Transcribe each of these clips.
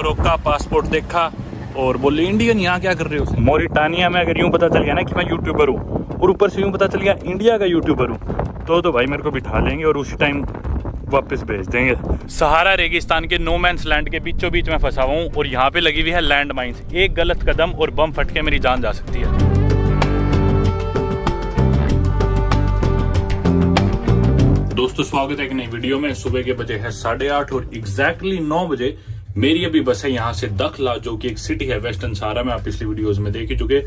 रोका, पासपोर्ट देखा और बोले इंडियन, यहाँ क्या कर रहे हो? मोरिटानिया में अगर यूँ पता चल गया ना कि मैं यूट्यूबर हूँ और ऊपर से यूँ पता चल गया इंडिया का यूट्यूबर हूँ तो भाई मेरे को बिठा लेंगे और उसी टाइम वापस भेज देंगे। सहारा रेगिस्तान के नो मैंस लैंड के बीचों बीच में फंसा हुआ हूँ और यहाँ पे लगी हुई है लैंड माइंस। एक गलत कदम और बम फट के मेरी जान जा सकती है। दोस्तों स्वागत है एक नई वीडियो में। सुबह के बजे है 8:30 और एग्जैक्टली 9 बजे मेरी अभी बस है यहाँ से दखला, जो कि एक सिटी है वेस्टर्न सहारा में। आप पिछली वीडियोस में देख ही चुके।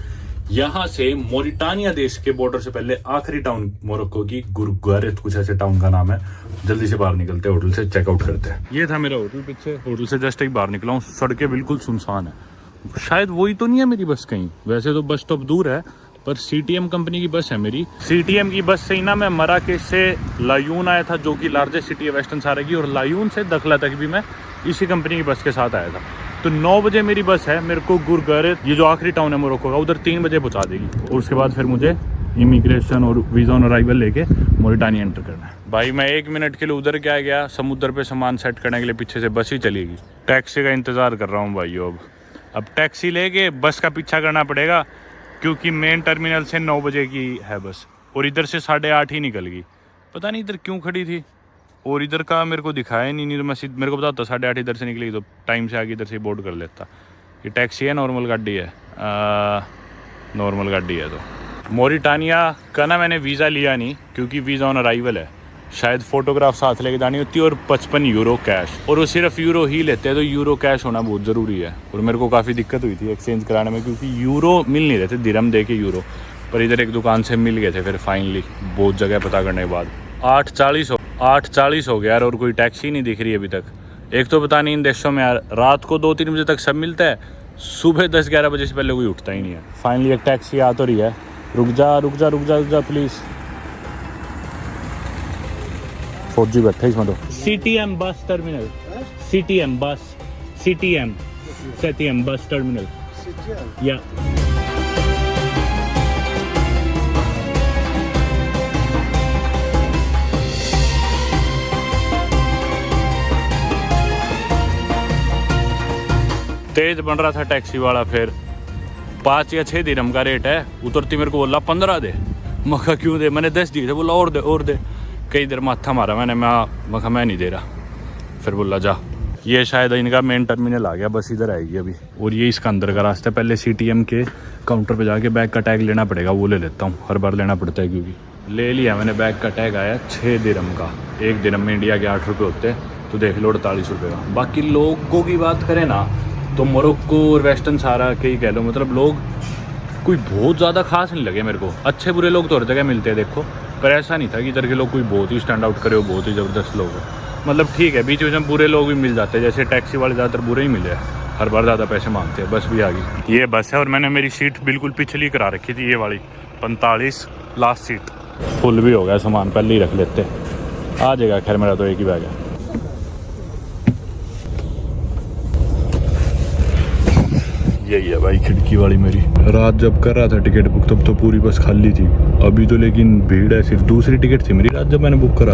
यहाँ से मोरिटानिया देश के बॉर्डर से पहले आखिरी टाउन मोरक्को की गुरगारित, कुछ ऐसे टाउन का नाम है। जल्दी से बाहर निकलते हैं, होटल से चेकआउट करते हैं। ये था मेरा होटल पीछे। होटल से जस्ट एक बाहर निकला हूँ। सड़कें बिल्कुल सुनसान है। शायद वही तो नहीं है मेरी बस कहीं, वैसे तो बस स्टॉप दूर है पर सीटीएम कंपनी की बस है मेरी। सीटीएम की बस से ही ना मैं मराकेश से लायून आया था, जो कि लार्जेस्ट सिटी है वेस्टर्न सहारा की, और लायून से दखला तक भी मैं इसी कंपनी की बस के साथ आया था। तो 9 बजे मेरी बस है, मेरे को गुरगारित, ये जो आखिरी टाउन है मोरक्को का, उधर 3 बजे पहुंचा देगी और उसके बाद फिर मुझे इमिग्रेशन और वीजा ऑन अराइवल लेके मोरिटानिया एंटर करना है। भाई मैं 1 मिनट के लिए उधर क्या गया, समुद्र पे सामान सेट करने के लिए पीछे से बस ही चलेगी। टैक्सी का इंतजार कर रहा हूँ भाइयों। अब टैक्सी लेके बस का पीछा करना पड़ेगा क्योंकि मेन टर्मिनल से 9 बजे की है बस और इधर से 8:30 ही निकल गई। पता नहीं इधर क्यों खड़ी थी और इधर का मेरे को दिखाया नहीं तो मैं मेरे को बताता 8:30 इधर से निकली तो टाइम से आगे इधर से बोर्ड कर लेता। ये टैक्सी है, नॉर्मल गाड़ी है? नॉर्मल गाड़ी है। तो मोरिटानिया का ना मैंने वीज़ा लिया नहीं क्योंकि वीज़ा ऑन अराइवल है। शायद फ़ोटोग्राफ साथ लेके जानी होती है और 55 यूरो कैश, और वो सिर्फ यूरो ही लेते हैं। तो यूरो कैश होना बहुत ज़रूरी है और मेरे को काफ़ी दिक्कत हुई थी एक्सचेंज कराने में क्योंकि यूरो मिल नहीं रहे थे, दिरहम दे के यूरो। पर इधर एक दुकान से मिल गए थे फिर फाइनली, बहुत जगह पता करने के बाद। 8:40 हो गया यार और कोई टैक्सी नहीं दिख रही अभी तक। एक तो पता नहीं इन देशों में यार रात को 2-3 बजे तक सब मिलता है, सुबह 10-11 बजे से पहले कोई उठता ही नहीं है। फाइनली एक टैक्सी आ तो रही है। रुक जा प्लीज़। 4G बैठा इसमें तो। CTM bus terminal, CTM bus terminal या तेज बन रहा था टैक्सी वाला। फिर 5 या 6 दिरहम का रेट है। उतरती मेरे को बोला 15 दे। मखा क्यों दे? मैंने 10 दिए थे। बोला और दे। कई देर माथा मारा मैंने, मैं नहीं दे रहा। फिर बोला जा। ये शायद इनका मेन टर्मिनल आ गया, बस इधर आएगी अभी। और ये इसका अंदर का रास्ता है। पहले सीटीएम के काउंटर पे जाके बैग का टैग लेना पड़ेगा, वो ले लेता हूँ। हर बार लेना पड़ता है क्योंकि ले लिया मैंने। बैग का टैग आया 6 दिरहम का। 1 दिरहम में इंडिया के 8 रुपये होते हैं, तो देख लो 48 रुपये का। बाकी लोगों की बात करें ना तो मोरक्को और वेस्टर्न सहारा के ही कह लो, मतलब लोग कोई बहुत ज़्यादा खास नहीं लगे मेरे को। अच्छे बुरे लोग तो हर जगह मिलते हैं देखो, पर ऐसा नहीं था कि इधर के लोग कोई बहुत ही स्टैंड आउट करे हो, बहुत ही ज़बरदस्त लोग हो। मतलब ठीक है, बीच बीच में बुरे लोग भी मिल जाते हैं, जैसे टैक्सी वाले ज़्यादातर बुरे ही मिले हैं, हर बार ज़्यादा पैसे मांगते हैं। बस भी आ गई। ये बस है और मैंने मेरी सीट बिल्कुल पिछली करा रखी थी, ये वाली 45 लास्ट सीट। फुल भी हो गया सामान, पहले ही रख लेते, आ जाएगा। खैर मेरा तो एक ही बैग है। यही है भाई खिड़की वाली मेरी। रात जब कर रहा था टिकट बुक तब तो पूरी बस खाली थी। अभी तो लेकिन भीड़ है। सिर्फ दूसरी टिकट थी मेरी रात जब मैंने बुक करा।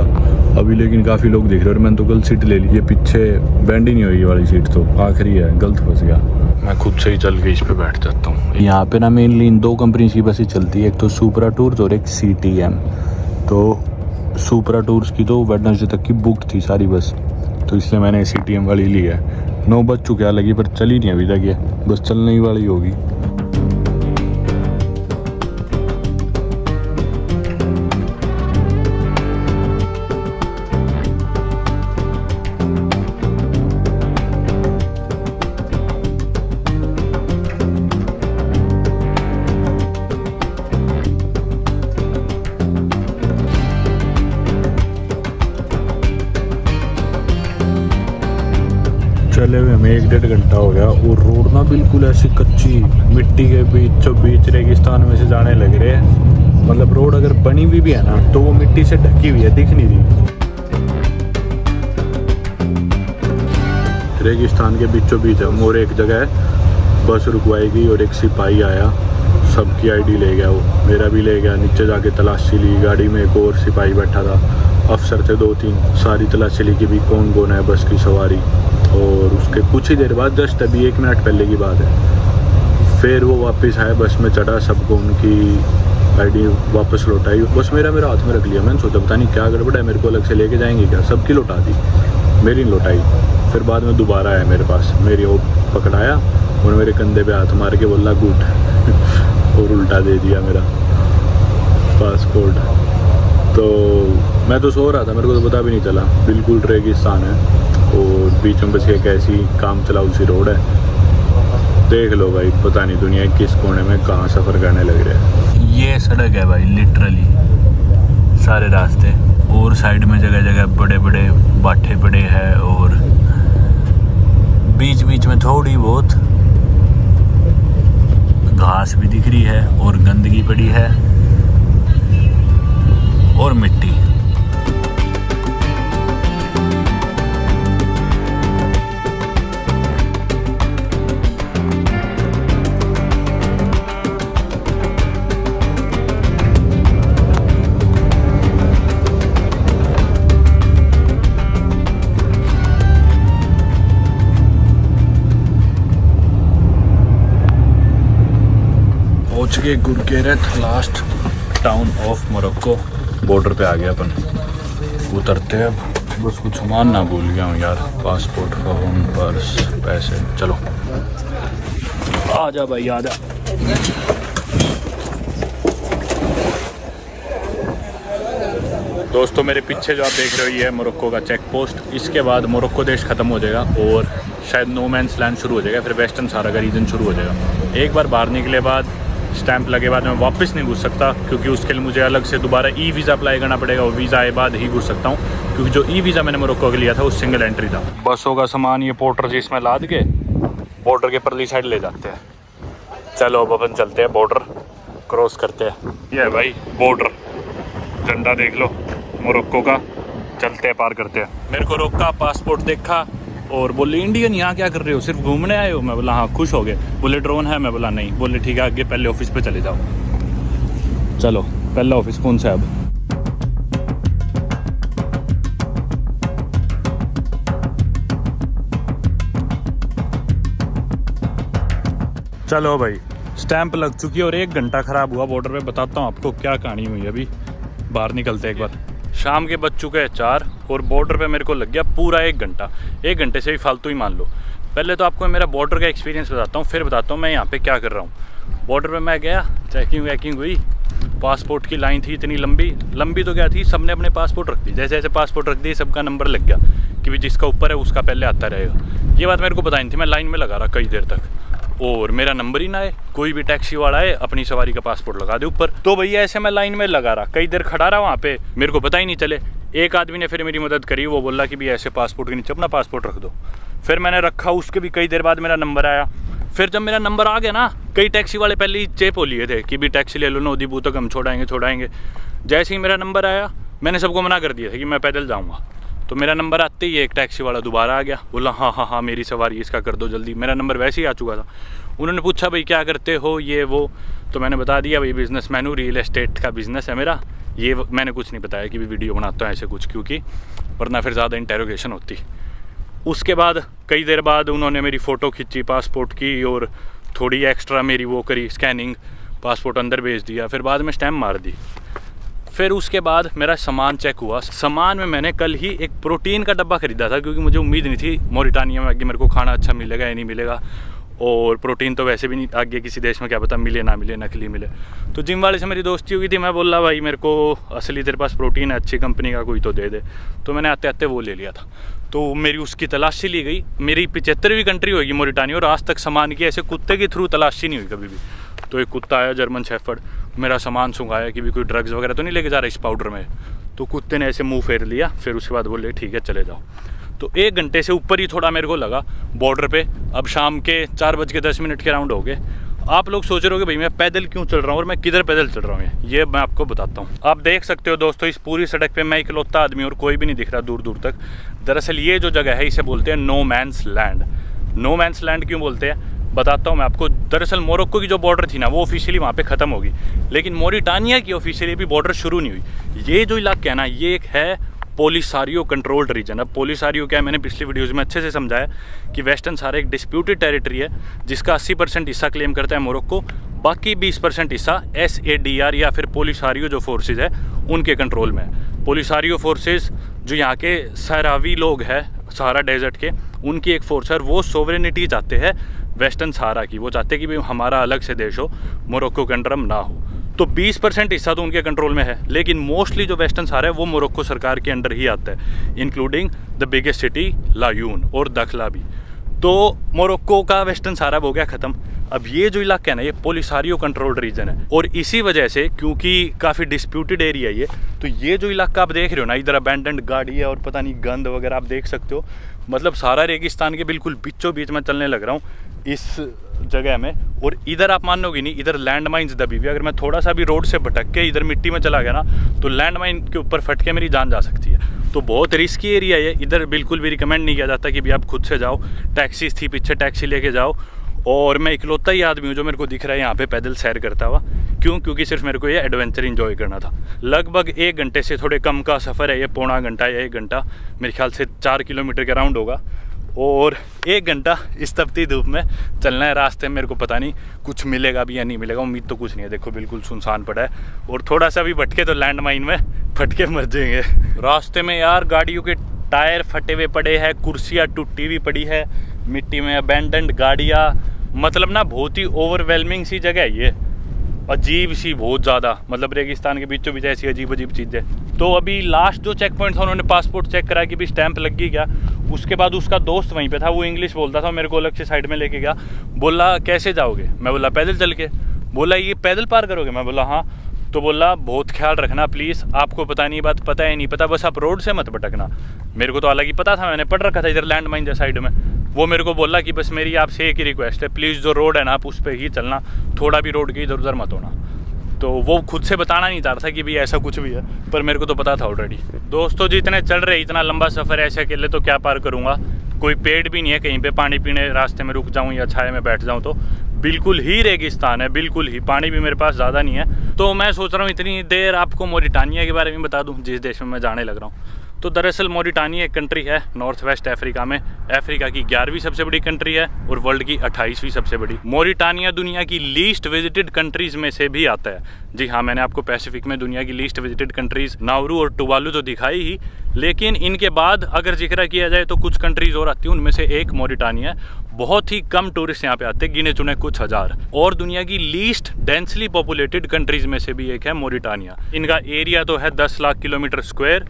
अभी लेकिन काफ़ी लोग दिख रहे हैं और मैंने तो गलत सीट ले ली। ये पीछे बैंड ही नहीं हुई ये वाली सीट, तो आखिरी है, गलत फंस गया। मैं खुद से ही चल के इस पर बैठ जाता हूँ। यहाँ पे ना मेनली इन 2 कंपनी की बसें चलती है, एक तो सुपरा टूर्स और एक सीटीएम। तो सुपरा टूर्स की तो वेडनेसडे तक की बुक थी सारी बस, तो इसलिए मैंने सीटीएम वाली ली है। 9 बज चुके हैं लगी, पर चली नहीं अभी तक। ये बस चलने ही वाली होगी। चले हुए हमें 1-1.5 घंटा हो गया और रोड ना बिल्कुल ऐसी कच्ची मिट्टी के बीच रेगिस्तान में से जाने लग रहे हैं। मतलब रोड अगर बनी हुई भी है ना तो वो मिट्टी से ढकी हुई है, दिख नहीं रही। रेगिस्तान के बीचों बीच हम, और एक जगह बस रुकवाई गई और एक सिपाही आया, सबकी आईडी ले गया। वो मेरा भी ले गया। नीचे जाके तलाशी ली। गाड़ी में एक और सिपाही बैठा था, अफसर थे 2-3, सारी तलाशी ली कि भी कौन कौन है बस की सवारी। और उसके कुछ ही देर बाद, जस्ट अभी 1 मिनट पहले की बात है, फिर वो वापस आए, बस में चढ़ा, सबको उनकी आईडी वापस लौटाई, बस मेरा हाथ में रख लिया। मैंने सोचा पता नहीं क्या गड़बड़ है, मेरे को अलग से लेके जाएंगे क्या, सबकी लौटा दी, मेरी नहीं लौटाई। फिर बाद में दोबारा आया मेरे पास, मेरी वो पकड़ाया और मेरे कंधे पे हाथ मार के बोला गुड और उल्टा दे दिया मेरा पासपोर्ट। तो मैं तो सो रहा था, मेरे को तो पता भी नहीं चला, बिल्कुल रेगिस्तान है और बीच में बस एक ऐसी काम चलाऊ सी रोड है। देख लो भाई, पता नहीं दुनिया किस कोने में कहाँ सफ़र करने लग रहा है। ये सड़क है भाई, लिटरली सारे रास्ते, और साइड में जगह जगह बड़े बड़े बाठे पड़े हैं और बीच बीच में थोड़ी बहुत घास भी दिख रही है और गंदगी पड़ी है और मिट्टी। पहुंच गए Guerguerat, last town of Morocco. Border पे आ गया अपन, उतरते हैं अब। बस कुछ सामान ना भूल गया हूँ यार, पासपोर्ट, फोन, पर्स, पैसे। चलो आ जा भाई, आ जा। दोस्तों मेरे पीछे जो आप देख रहे हो ये है मोरक्को का चेक पोस्ट। इसके बाद मोरक्को देश ख़त्म हो जाएगा और शायद नो मैंस लैंड शुरू हो जाएगा, फिर वेस्टर्न सहारा का रीजन शुरू हो जाएगा। एक बार बाहर निकले बाद, स्टैंप लगे बाद मैं वापस नहीं घुस सकता, क्योंकि उसके लिए मुझे अलग से दोबारा ई वीज़ा अप्लाई करना पड़ेगा और वीज़ा आए बाद ही घुस सकता हूँ, क्योंकि जो ई वीज़ा मैंने मोरक्को के लिया था वो सिंगल एंट्री था। बसों का सामान ये पोर्टर जिसमें लाद के बॉर्डर के परली साइड ले जाते हैं। चलो अब अपन चलते हैं, बॉर्डर क्रॉस करते हैं। ये है भाई बॉर्डर, झंडा देख लो मोरक्को का। चलते हैं, पार करते हैं। मेरे को रोका, पासपोर्ट देखा और बोले इंडियन यहाँ क्या कर रहे हो, सिर्फ घूमने आए हो? मैं बोला हाँ। खुश हो गए, बोले ड्रोन है? मैं बोला नहीं। बोले ठीक है, आगे पहले ऑफिस पे चले जाओ। चलो पहला ऑफिस कौन सा है अब? चलो भाई, स्टैंप लग चुकी है और 1 घंटा ख़राब हुआ बॉर्डर पे। बताता हूँ आपको क्या कहानी हुई। अभी बाहर निकलते एक बार। शाम के बज चुके हैं 4 और बॉर्डर पे मेरे को लग गया पूरा 1 घंटा। 1 घंटे से भी फालतू ही मान लो। पहले तो आपको मेरा बॉर्डर का एक्सपीरियंस बताता हूँ, फिर बताता हूँ मैं यहाँ पे क्या कर रहा हूँ। बॉर्डर पे मैं गया, चेकिंग वैकिंग हुई, पासपोर्ट की लाइन थी इतनी लंबी तो क्या थी, सबने अपने पासपोर्ट रख दी। जैसे जैसे पासपोर्ट रख दी, सबका नंबर लग गया कि भाई जिसका ऊपर है उसका पहले आता रहेगा। ये बात मेरे को पता नहीं थी, मैं लाइन में लगा रहा कई देर तक और मेरा नंबर ही ना आए। कोई भी टैक्सी वाला आए, अपनी सवारी का पासपोर्ट लगा दे ऊपर। तो भैया ऐसे मैं लाइन में लगा रहा, कई देर खड़ा रहा वहाँ पे, मेरे को पता ही नहीं चले। एक आदमी ने फिर मेरी मदद करी, वो बोला कि भाई ऐसे पासपोर्ट के नीचे अपना पासपोर्ट रख दो। फिर मैंने रखा, उसके भी कई देर बाद मेरा नंबर आया। फिर जब मेरा नंबर आ गया ना, कई टैक्सी वाले पहले ही चेप हो लिए थे कि भी टैक्सी ले लो ना, उदीबू तक हम छोड़ाएंगे। जैसे ही मेरा नंबर आया, मैंने सबको मना कर दिया था कि मैं पैदल जाऊँगा। तो मेरा नंबर आते ही एक टैक्सी वाला दोबारा आ गया, बोला हाँ मेरी सवारी इसका कर दो जल्दी। मेरा नंबर वैसे ही आ चुका था। उन्होंने पूछा भाई क्या करते हो, ये वो, तो मैंने बता दिया भाई बिजनेसमैन हूँ, रियल एस्टेट का बिज़नेस है मेरा। ये मैंने कुछ नहीं बताया कि भी वीडियो बनाता हूँ ऐसे कुछ, क्योंकि वरना फिर ज़्यादा इंटेरोगेशन होती। उसके बाद कई देर बाद उन्होंने मेरी फ़ोटो खींची पासपोर्ट की और थोड़ी एक्स्ट्रा मेरी वो करी स्कैनिंग, पासपोर्ट अंदर भेज दिया, फिर बाद में स्टैम्प मार दी। फिर उसके बाद मेरा सामान चेक हुआ। सामान में मैंने कल ही एक प्रोटीन का डब्बा ख़रीदा था, क्योंकि मुझे उम्मीद नहीं थी मोरिटानिया में आगे मेरे को खाना अच्छा मिलेगा या नहीं मिलेगा, और प्रोटीन तो वैसे भी नहीं, आगे किसी देश में क्या पता मिले ना मिले, नकली मिले। तो जिम वाले से मेरी दोस्ती हो गई थी, मैं बोला भाई मेरे को असली तेरे पास प्रोटीन है अच्छी कंपनी का, कोई तो दे दे। तो मैंने आते आते वो ले लिया था। तो मेरी उसकी तलाशी ली गई। मेरी 75वीं कंट्री होगी मोरिटानिया, और आज तक सामान की ऐसे कुत्ते के थ्रू तलाशी नहीं हुई कभी भी। तो एक कुत्ता आया जर्मन शेफर्ड, मेरा सामान सुंघाया कि भी कोई ड्रग्स वगैरह तो नहीं लेके जा रहा इस पाउडर में। तो कुत्ते ने ऐसे मुंह फेर लिया, फिर उसके बाद बोले ठीक है चले जाओ। तो 1 घंटे से ऊपर ही थोड़ा मेरे को लगा बॉर्डर पे। अब शाम के 4:10 के राउंड हो गए। आप लोग सोच रहे हो कि भाई मैं पैदल क्यों चल रहा हूँ और मैं किधर पैदल चल रहा हूँ, ये मैं आपको बताता हूँ। आप देख सकते हो दोस्तों, इस पूरी सड़क पे मैं इकलौता आदमी और कोई भी नहीं दिख रहा दूर दूर तक। दरअसल ये जो जगह है इसे बोलते हैं no man's land. No man's land क्यों बोलते हैं बताता हूँ मैं आपको। दरअसल मोरक्को की जो बॉर्डर थी ना वो ऑफिशियली वहाँ पे ख़त्म होगी, लेकिन मोरिटानिया की ऑफिशियली भी बॉर्डर शुरू नहीं हुई। ये जो इलाका है ना, ये एक है पोलिसारियो कंट्रोल्ड रीजन। अब पोलिसारियो क्या है, मैंने पिछली वीडियोज़ में अच्छे से समझाया कि वेस्टर्न सहारा एक डिस्प्यूटेड टेरिटरी है जिसका 80% हिस्सा क्लेम करता है मोरक्को, बाकी 20% हिस्सा SADR या फिर पोलिसारियो जो फोर्सेज है उनके कंट्रोल में है। पोलिसारियो फोर्सेज जो यहाँ के सहरावी लोग हैं सहारा डेजर्ट के, उनकी एक फोर्स है और वो सोवरेनिटी चाहते हैं वेस्टर्न सहारा की। वो चाहते हैं कि भाई हमारा अलग से देश हो, मोरक्को के अंडर ना हो। तो 20% हिस्सा तो उनके कंट्रोल में है, लेकिन मोस्टली जो वेस्टर्न सहारा है वो मोरक्को सरकार के अंडर ही आता है, इंक्लूडिंग द बिगेस्ट सिटी लायून और दखला भी। तो मोरक्को का वेस्टर्न सहारा हो गया ख़त्म। अब ये जो इलाका है ना, ये पोलिसारियो कंट्रोल्ड रीजन है और इसी वजह से क्योंकि काफ़ी डिस्प्यूटेड एरिया है ये, तो ये जो इलाका आप देख रहे हो ना, इधर अबैंडन्ड गाड़ी है और पता नहीं गंद वगैरह आप देख सकते हो। मतलब सारा रेगिस्तान के बिल्कुल बीचों बीच में चलने लग रहा हूँ इस जगह में। और इधर आप मानोगे नहीं, इधर लैंड माइन्स दबी हुई। अगर मैं थोड़ा सा भी रोड से भटक के इधर मिट्टी में चला गया ना, तो लैंड माइन के ऊपर फट के मेरी जान जा सकती है। तो बहुत रिस्की एरिया है इधर, बिल्कुल भी रिकमेंड नहीं किया जाता कि भी आप खुद से जाओ। टैक्सीज थी पीछे, टैक्सी लेके जाओ। और मैं इकलौता ही आदमी हूँ जो मेरे को दिख रहा है यहाँ पे पैदल सैर करता हुआ। क्यों? क्योंकि सिर्फ मेरे को ये एडवेंचर एंजॉय करना था। लगभग 1 घंटे से थोड़े कम का सफ़र है ये, पौना घंटा या 1 घंटा, मेरे ख्याल से 4 किलोमीटर के राउंड होगा। और 1 घंटा इस तपती धूप में चलना है। रास्ते में मेरे को पता नहीं कुछ मिलेगा भी या नहीं मिलेगा, उम्मीद तो कुछ नहीं है। देखो बिल्कुल सुनसान पड़ा है और थोड़ा सा भी भटके तो लैंड माइन में फटके मर जाएंगे। रास्ते में यार गाड़ियों के टायर फटे हुए पड़े हैं, कुर्सियाँ टूटी हुई पड़ी है मिट्टी में, अबैंडन्ड गाड़ियाँ। मतलब ना बहुत ही ओवरवेलमिंग सी जगह है ये, अजीब सी बहुत ज़्यादा। मतलब रेगिस्तान के बीचों बीच ऐसी अजीब अजीब चीज़ें। तो अभी लास्ट जो चेक पॉइंट था उन्होंने पासपोर्ट चेक करा कि भी स्टैंप लग गई क्या। उसके बाद उसका दोस्त वहीं पे था, वो इंग्लिश बोलता था, मेरे को अलग से साइड में लेके गया। बोला कैसे जाओगे? मैं बोला पैदल चल के। बोला ये पैदल पार करोगे? मैं बोला हाँ। तो बोला बहुत ख्याल रखना प्लीज़, आपको पता नहीं बात पता है नहीं पता, बस आप रोड से मत भटकना। मेरे को तो हालांकि पता था, मैंने पढ़ रखा था इधर लैंड माइन साइड में। वो मेरे को बोला कि बस मेरी आपसे एक ही रिक्वेस्ट है, प्लीज़ जो रोड है ना आप उस पर ही चलना, थोड़ा भी रोड के इधर उधर मत होना। तो वो खुद से बताना नहीं चाह रहा था कि भाई ऐसा कुछ भी है, पर मेरे को तो पता था ऑलरेडी। दोस्तों जितने चल रहे, इतना लंबा सफ़र ऐसे अकेले तो क्या पार करूँगा। कोई पेड़ भी नहीं है कहीं पे, पानी पीने रास्ते में रुक जाऊँ या छाया में बैठ जाऊँ तो बिल्कुल ही रेगिस्तान है, बिल्कुल ही। पानी भी मेरे पास ज़्यादा नहीं है। तो मैं सोच रहा हूँ इतनी देर आपको मोरिटानिया के बारे में बता दूँ, जिस देश में मैं जाने लग रहा हूँ। तो दरअसल मोरिटानिया एक कंट्री है नॉर्थ वेस्ट अफ्रीका में। अफ्रीका की 11वीं सबसे बड़ी कंट्री है और वर्ल्ड की 28वीं सबसे बड़ी। मोरिटानिया दुनिया की लीस्ट विजिटेड कंट्रीज में से भी आता है। जी हाँ, मैंने आपको पैसिफिक में दुनिया की लीस्ट विजिटेड कंट्रीज नाउरू और टुवालू तो दिखाई ही, लेकिन इनके बाद अगर जिक्र किया जाए तो कुछ कंट्रीज और आती हैं, उनमें से एक मोरिटानिया है। बहुत ही कम टूरिस्ट यहाँ पे आते हैं, गिने चुने कुछ हज़ार। और दुनिया की लीस्ट डेंसली पॉपुलेटेड कंट्रीज में से भी एक है मोरिटानिया। इनका एरिया तो है 10 लाख किलोमीटर स्क्वायर,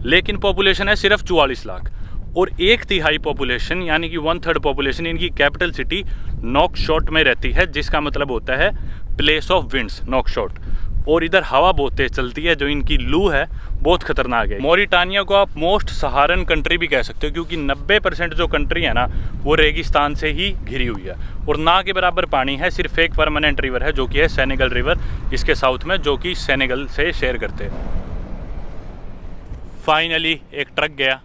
लेकिन पॉपुलेशन है सिर्फ 44 लाख। और 1/3 पॉपुलेशन यानी कि 1/3 पॉपुलेशन इनकी कैपिटल सिटी नोकशॉट में रहती है, जिसका मतलब होता है प्लेस ऑफ विंड्स, नोकशॉट। और इधर हवा बहुत तेज चलती है, जो इनकी लू है बहुत खतरनाक है। मोरिटानिया को आप मोस्ट सहारन कंट्री भी कह सकते हो, क्योंकि 90% जो कंट्री है ना वो रेगिस्तान से ही घिरी हुई है और ना के बराबर पानी है। सिर्फ एक परमानेंट रिवर है जो कि है सेनेगल रिवर, इसके साउथ में, जो कि सेनेगल से शेयर करते हैं। फाइनली एक ट्रक गया।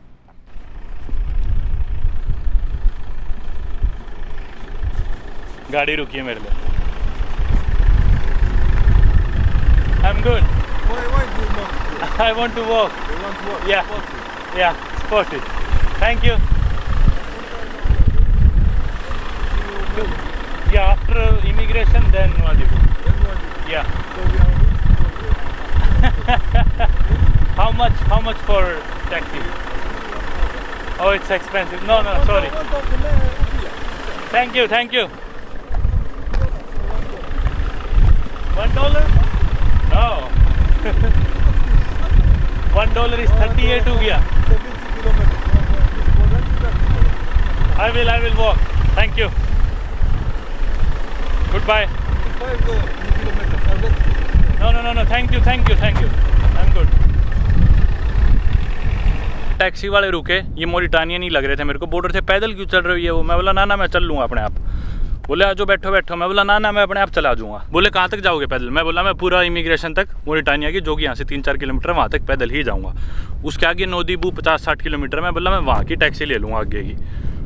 गाड़ी रुकी है मेरे लिए। I'm good. Why do you not? I want to walk. You want to walk? Yeah. Spotted. Yeah, spotted. Thank you. Yeah, after immigration, then Wadibu. Then what? Yeah. So we are How much for taxi? Oh, it's expensive. No, sorry. Thank you. $1? No. $1 is 38 हो गया. 70 kilometers from this border. I will walk. Thank you. Goodbye. 5 kilometers. No. Thank you. I'm good. Taxi वाले रुके, ये Mauritania नहीं लग रहे थे मेरे को। बॉर्डर से पैदल क्यों चल रही है वो? मैं बोला ना मैं चल लूँगा अपने आप। बोले आ जाओ बैठो। मैं बोला ना मैं अपने आप चला जाऊँगा। बोले कहाँ तक जाओगे पैदल? मैं बोला मैं पूरा इमिग्रेशन तक मोरिटानिया की, जो कि यहाँ से 3-4 किलोमीटर, वहाँ तक पैदल ही जाऊँगा। उसके आगे नोदीबू 50-60 किलोमीटर। मैं बोला मैं वहाँ की टैक्सी ले लूँगा आगे की।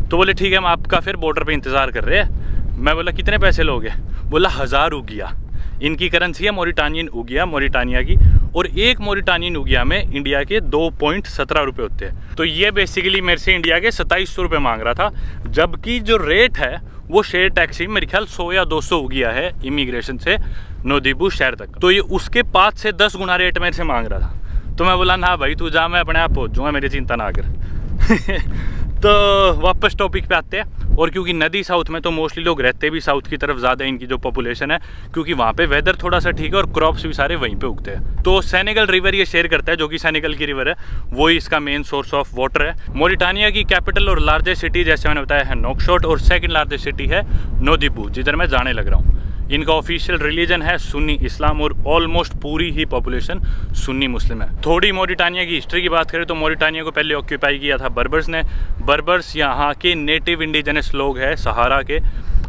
तो बोले ठीक है, हम आपका फिर बॉर्डर पर इंतज़ार कर रहे हैं। मैं बोला कितने पैसे लोगे? बोला 1000 उगिया। इनकी करेंसी है मोरिटानियन उगिया, मोरिटानिया की। और एक मोरिटानी नुगिया में इंडिया के 2.17 रुपये होते हैं। तो ये बेसिकली मेरे से इंडिया के 2700 रुपये मांग रहा था, जबकि जो रेट है वो शेयर टैक्सी मेरे ख्याल 100 या 200 हो गया है इमिग्रेशन से नोदीबू शहर तक। तो ये उसके 5 से 10 गुना रेट मेरे से मांग रहा था। तो मैं बोला ना भाई तू जा, मैं अपने आप पहुँच जाऊँगा, मेरी चिंता ना कर। तो वापस टॉपिक पे आते हैं। और क्योंकि नदी साउथ में तो मोस्टली लोग रहते भी साउथ की तरफ ज़्यादा, इनकी जो पॉपुलेशन है, क्योंकि वहाँ पे वेदर थोड़ा सा ठीक है और क्रॉप्स भी सारे वहीं पे उगते हैं। तो सेनेगल रिवर ये शेयर करता है, जो कि सेनेगल की रिवर है, वही इसका मेन सोर्स ऑफ वाटर है। मोरिटानिया की कैपिटल और लार्जेस्ट सिटी जैसे मैंने बताया है नोकशॉट, और सेकंड लार्जेस्ट सिटी है नोदीबू, जिधर मैं जाने लग रहा हूँ। इनका ऑफिशियल रिलीजन है सुन्नी इस्लाम और ऑलमोस्ट पूरी ही पॉपुलेशन सुन्नी मुस्लिम है। थोड़ी मोरिटानिया की हिस्ट्री की बात करें तो मोरिटानिया को पहले ऑक्यूपाई किया था बर्बर्स ने। बर्बर्स यहाँ के नेटिव इंडिजिनस लोग हैं, सहारा के,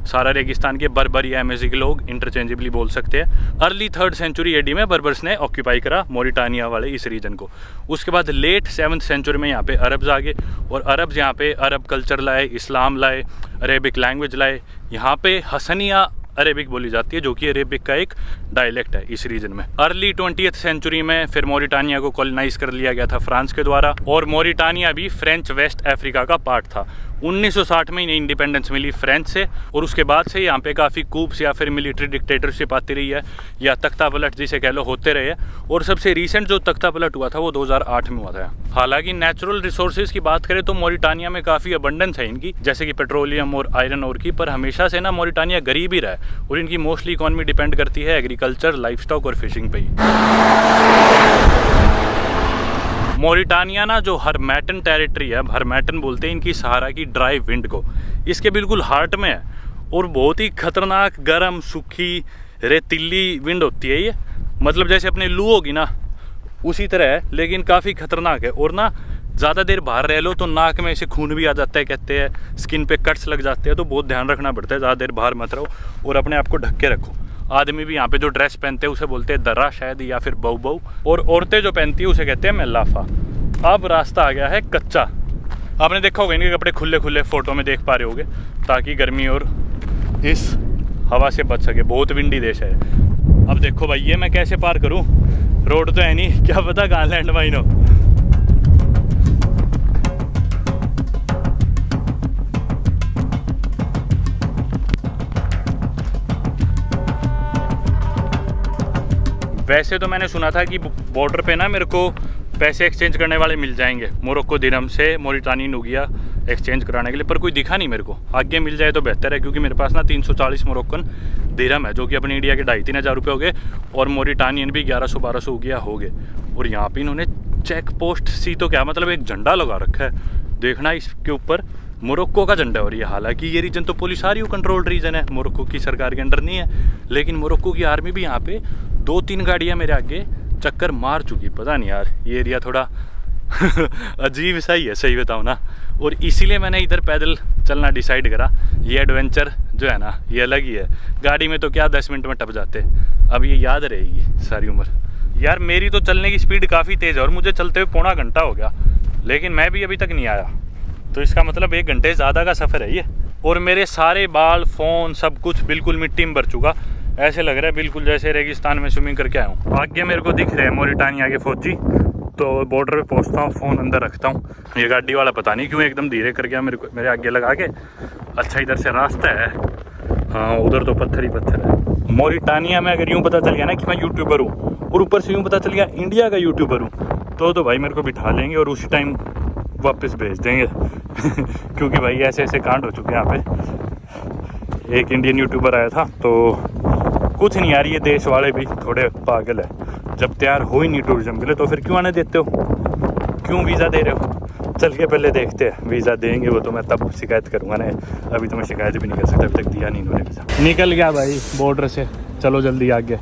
सारा रेगिस्तान के बर्बर या अमेज़ी के लोग इंटरचेंजेबली बोल सकते हैं। अर्ली 3rd सेंचुरी एडी में बर्बर्स ने ऑक्यूपाई करा मोरिटानिया वाले इस रीजन को। उसके बाद लेट 7th सेंचुरी में यहाँ पे अरब्स आ गए और अरब्स यहाँ पे अरब कल्चर लाए, इस्लाम लाए, अरेबिक लैंग्वेज लाए। यहाँ पे हसनिया अरेबिक बोली जाती है, जो कि अरेबिक का एक डायलेक्ट है इस रीजन में। अर्ली 20th सेंचुरी में फिर मोरिटानिया को कॉलोनाइज कर लिया गया था फ्रांस के द्वारा, और मोरिटानिया भी फ्रेंच वेस्ट अफ्रीका का पार्ट था। 1960 में इन्हें इंडिपेंडेंस मिली फ्रेंच से, और उसके बाद से यहाँ पे काफ़ी कूप्स या फिर मिलिट्री डिक्टेटरशिप आती रही है, या तख्ता पलट जिसे कह लो, होते रहे। और सबसे रिसेंट जो तख्ता पलट हुआ था वो 2008 में हुआ था। हालांकि नेचुरल रिसोर्सेज की बात करें तो मोरिटानिया में काफ़ी अबंडेंस है इनकी, जैसे कि पेट्रोलियम और आयरन ओर की, पर हमेशा से ना मोरिटानिया गरीब ही रहा है और इनकी मोस्टली इकॉनमी डिपेंड करती है एग्रीकल्चर, लाइफस्टॉक और फिशिंग पे ही। मोरिटानिया ना जो हरमैटन टेरिटरी है, हरमैटन बोलते हैं इनकी सहारा की ड्राई विंड को, इसके बिल्कुल हार्ट में है और बहुत ही खतरनाक गर्म सूखी रेतीली विंड होती है ये। मतलब जैसे अपने लू होगी ना उसी तरह है, लेकिन काफ़ी खतरनाक है। और ना ज़्यादा देर बाहर रह लो तो नाक में ऐसे खून भी आ जाता है, कहते हैं स्किन पे कट्स लग जाते हैं, तो बहुत ध्यान रखना पड़ता है, ज़्यादा देर बाहर मत रहो और अपने आप को ढक के रखो। आदमी भी यहाँ पे जो ड्रेस पहनते हैं उसे बोलते हैं दर्रा शायद, या फिर बऊ बऊ, और औरतें जो पहनती है उसे कहते हैं मेलाफा। अब रास्ता आ गया है कच्चा। आपने देखा होगा इनके कपड़े खुले खुले फोटो में देख पा रहे होगे, ताकि गर्मी और इस हवा से बच सके। बहुत विंडी देश है। अब देखो भाई ये मैं कैसे पार करूँ, रोड तो है नहीं, क्या पता कहाँ लैंड माइन हो। वैसे तो मैंने सुना था कि बॉर्डर पे ना मेरे को पैसे एक्सचेंज करने वाले मिल जाएंगे, मोरक्को दिरहम से मोरिटानी नुगिया एक्सचेंज कराने के लिए, पर कोई दिखा नहीं मेरे को। आगे मिल जाए तो बेहतर है, क्योंकि मेरे पास ना 340 मोरक्कन दिरहम है, जो कि अपने इंडिया के 2,500-3 हज़ार रुपये हो गए, और मोरिटानियन भी 1100-1200 हो गया हो गए। और यहाँ पे इन्होंने चेक पोस्ट सी तो क्या मतलब एक झंडा लगा रखा है, देखना इसके ऊपर मोरक्को का झंडा। और ये हालांकि ये रीजन तो पोलिसारियो कंट्रोल्ड रीजन है, मोरक्को की सरकार के अंडर नहीं है, लेकिन मोरक्को की आर्मी भी यहाँ पे 2-3 गाड़ियाँ मेरे आगे चक्कर मार चुकी। पता नहीं यार, ये एरिया थोड़ा अजीब सा ही है, सही बताऊँ ना। और इसीलिए मैंने इधर पैदल चलना डिसाइड करा। ये एडवेंचर जो है ना ये अलग ही है। गाड़ी में तो क्या 10 मिनट में टप जाते, अब ये याद रहेगी सारी उम्र। यार मेरी तो चलने की स्पीड काफ़ी तेज़ है और मुझे चलते हुए पौना घंटा हो गया, लेकिन मैं भी अभी तक नहीं आया, तो इसका मतलब 1 घंटे ज़्यादा का सफ़र है ये। और मेरे सारे बाल, फ़ोन, सब कुछ बिल्कुल मिट्टी में भर चुका, ऐसे लग रहा है बिल्कुल जैसे रेगिस्तान में स्विमिंग करके आया हूँ। आगे मेरे को दिख रहे हैं मोरिटानिया के फौजी, तो बॉर्डर पे पहुँचता हूँ, फ़ोन अंदर रखता हूँ। ये गाड़ी वाला पता नहीं क्यों एकदम धीरे कर गया मेरे आगे लगा के। अच्छा इधर से रास्ता है, हाँ उधर तो पत्थर ही पत्थर है। मोरिटानिया में अगर यूँ पता चल गया ना कि मैं यूट्यूबर हूँ, और ऊपर से यूँ पता चल गया इंडिया का यूट्यूबर हूँ, तो भाई मेरे को बिठा लेंगे और उसी टाइम वापस भेज देंगे क्योंकि भाई ऐसे ऐसे कांड हो चुके हैं यहाँ पे। एक इंडियन यूट्यूबर आया था, तो कुछ नहीं यार, ये देश वाले भी थोड़े पागल है। जब तैयार हो ही नहीं टूरिज्म के लिए तो फिर क्यों आने देते हो, क्यों वीज़ा दे रहे हो। चल के पहले देखते हैं, वीज़ा देंगे वो तो मैं तब शिकायत करूँगा ना, अभी तो मैं शिकायत भी नहीं कर सकता, अभी तक दिया नहीं इन्होंने वीज़ा। निकल गया भाई बॉर्डर से, चलो जल्दी आगे।